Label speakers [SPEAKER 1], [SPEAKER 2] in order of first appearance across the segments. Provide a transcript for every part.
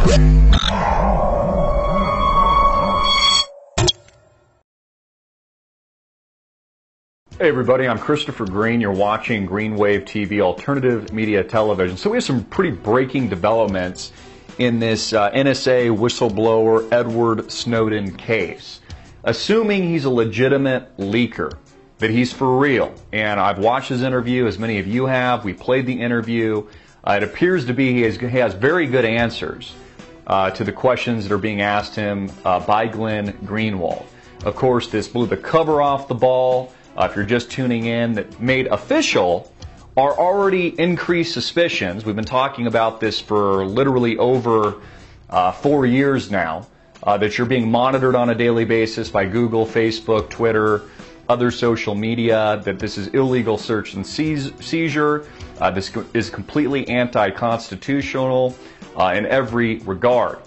[SPEAKER 1] Hey everybody, I'm Christopher Green. You're watching Green Wave TV, alternative media television. So we have some pretty breaking developments in this NSA whistleblower Edward Snowden case. Assuming he's a legitimate leaker, that he's for real, and I've watched his interview, as many of you have. We played the interview. It appears to be he has very good answers to the questions that are being asked him by Glenn Greenwald. Of course, this blew the cover off the ball. If you're just tuning in, that made official are already increased suspicions. We've been talking about this for literally over 4 years now, that you're being monitored on a daily basis by Google, Facebook, Twitter, other social media, that this is illegal search and seizure. This is completely anti-constitutional in every regard.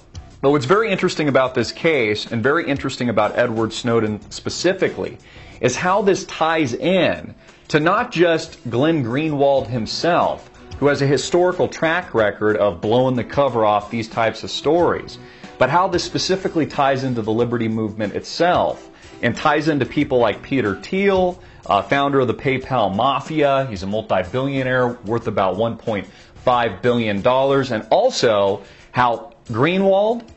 [SPEAKER 1] But what's very interesting about this case, and very interesting about Edward Snowden specifically, is how this ties in to not just Glenn Greenwald himself, who has a historical track record of blowing the cover off these types of stories, but how this specifically ties into the liberty movement itself and ties into people like Peter Thiel, founder of the PayPal Mafia. He's a multi-billionaire worth about $1.5 billion, and also how Greenwald,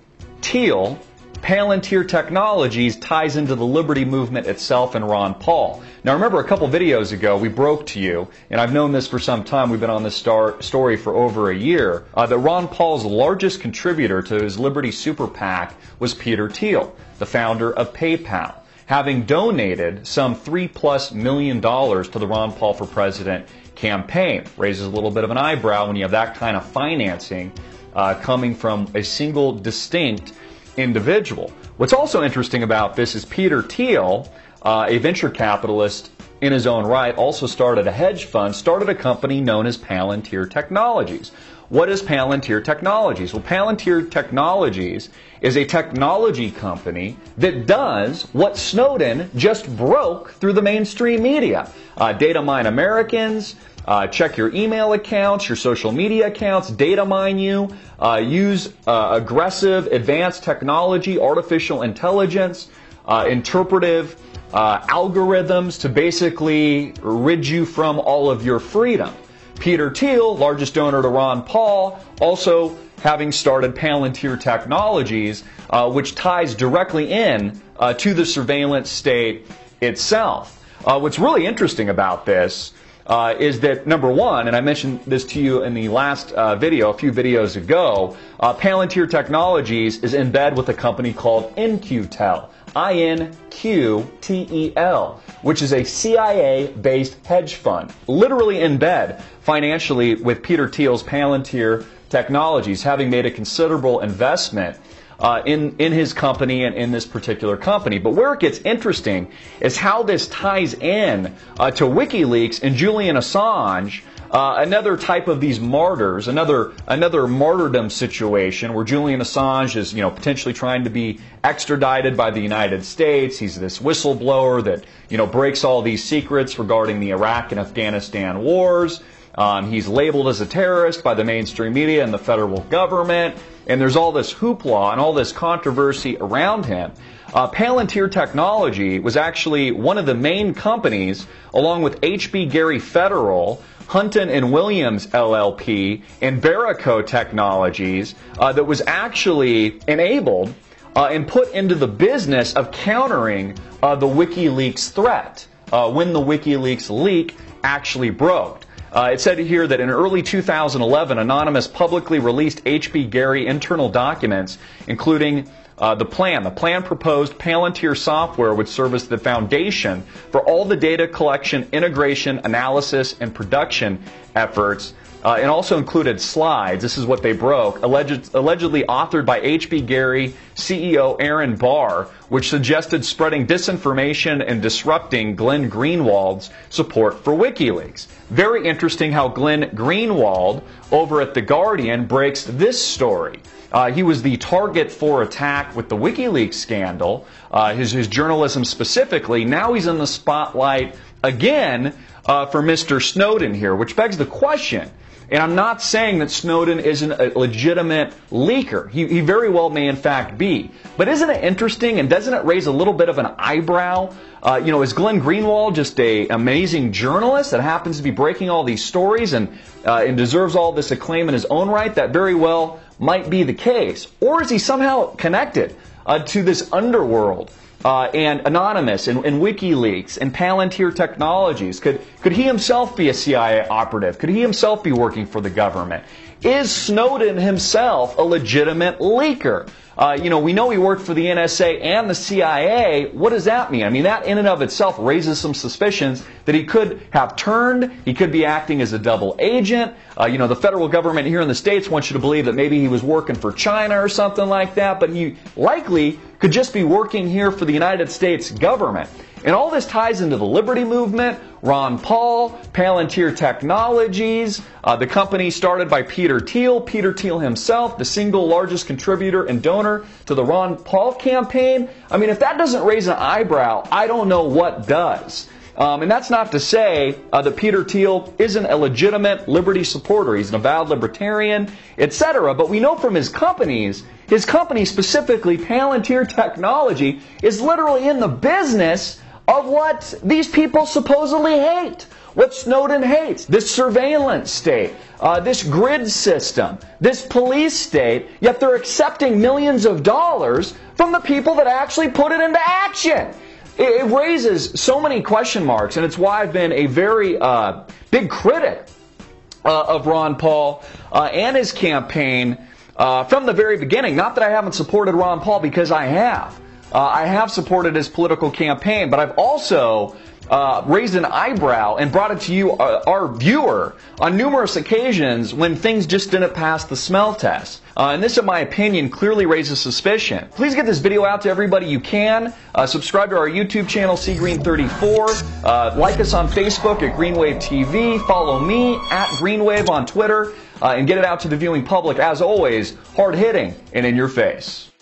[SPEAKER 1] Thiel, Palantir Technologies ties into the liberty movement itself and Ron Paul. Now remember, a couple videos ago we broke to you, and I've known this for some time, we've been on this story for over a year, that Ron Paul's largest contributor to his Liberty Super PAC was Peter Thiel, the founder of PayPal, having donated some $3+ million to the Ron Paul for President campaign. Raises a little bit of an eyebrow when you have that kind of financing coming from a single distinct individual. What's also interesting about this is Peter Thiel, a venture capitalist in his own right, also started a hedge fund, started a company known as Palantir Technologies. What is Palantir Technologies? Well, Palantir Technologies is a technology company that does what Snowden just broke through the mainstream media. Data mine Americans, check your email accounts, your social media accounts, data mine you, use aggressive advanced technology, artificial intelligence, interpretive algorithms to basically rid you from all of your freedom. Peter Thiel, largest donor to Ron Paul, also having started Palantir Technologies, which ties directly in to the surveillance state itself. What's really interesting about this is that, number one, and I mentioned this to you in the last video, a few videos ago, Palantir Technologies is in bed with a company called InQtel, INQTEL, which is a CIA-based hedge fund, literally in bed financially with Peter Thiel's Palantir Technologies, having made a considerable investment in his company and in this particular company. But where it gets interesting is how this ties in to WikiLeaks and Julian Assange, another type of these martyrs, another martyrdom situation where Julian Assange is, potentially trying to be extradited by the United States. He's this whistleblower that, breaks all these secrets regarding the Iraq and Afghanistan wars. He's labeled as a terrorist by the mainstream media and the federal government, and there's all this hoopla and all this controversy around him. Palantir Technology was actually one of the main companies, along with HB Gary Federal, Hunton and Williams LLP, and Verico Technologies, that was actually enabled and put into the business of countering the WikiLeaks threat when the WikiLeaks leak actually broke. It said here that in early 2011, Anonymous publicly released HB Gary internal documents, including the plan. The plan proposed Palantir software would serve as the foundation for all the data collection, integration, analysis, and production efforts, and also included slides. This is what they broke, allegedly authored by HB Gary CEO Aaron Barr, which suggested spreading disinformation and disrupting Glenn Greenwald's support for WikiLeaks. Very interesting how Glenn Greenwald over at The Guardian breaks this story. He was the target for attack with the WikiLeaks scandal, his journalism specifically. Now he's in the spotlight again for Mr. Snowden here, which begs the question. And I'm not saying that Snowden isn't a legitimate leaker. He very well may in fact be. But isn't it interesting, and doesn't it raise a little bit of an eyebrow? Is Glenn Greenwald just an amazing journalist that happens to be breaking all these stories and deserves all this acclaim in his own right? That very well might be the case. Or is he somehow connected to this underworld? And Anonymous and WikiLeaks and Palantir Technologies. Could he himself be a CIA operative? Could he himself be working for the government? Is Snowden himself a legitimate leaker? We know he worked for the NSA and the CIA. What does that mean? I mean, that in and of itself raises some suspicions that he could have turned. He could be acting as a double agent. The federal government here in the States wants you to believe that maybe he was working for China or something like that, but he likely could just be working here for the United States government. And all this ties into the Liberty Movement, Ron Paul, Palantir Technologies, the company started by Peter Thiel himself, the single largest contributor and donor to the Ron Paul campaign. I mean, if that doesn't raise an eyebrow, I don't know what does. And that's not to say that Peter Thiel isn't a legitimate liberty supporter. He's an avowed libertarian, etc. But we know from his company specifically, Palantir Technology, is literally in the business of what these people supposedly hate. What Snowden hates. This surveillance state, this grid system, this police state, yet they're accepting millions of dollars from the people that actually put it into action. It raises so many question marks, and it's why I've been a very big critic of Ron Paul and his campaign from the very beginning. Not that I haven't supported Ron Paul, because I have. I have supported his political campaign, but I've also raised an eyebrow and brought it to you, our viewer, on numerous occasions when things just didn't pass the smell test. And this, in my opinion, clearly raises suspicion. Please get this video out to everybody you can. Subscribe to our YouTube channel, CGreen34. Like us on Facebook at Greenwave TV. Follow me at Greenwave on Twitter. And get it out to the viewing public, as always, hard-hitting and in your face.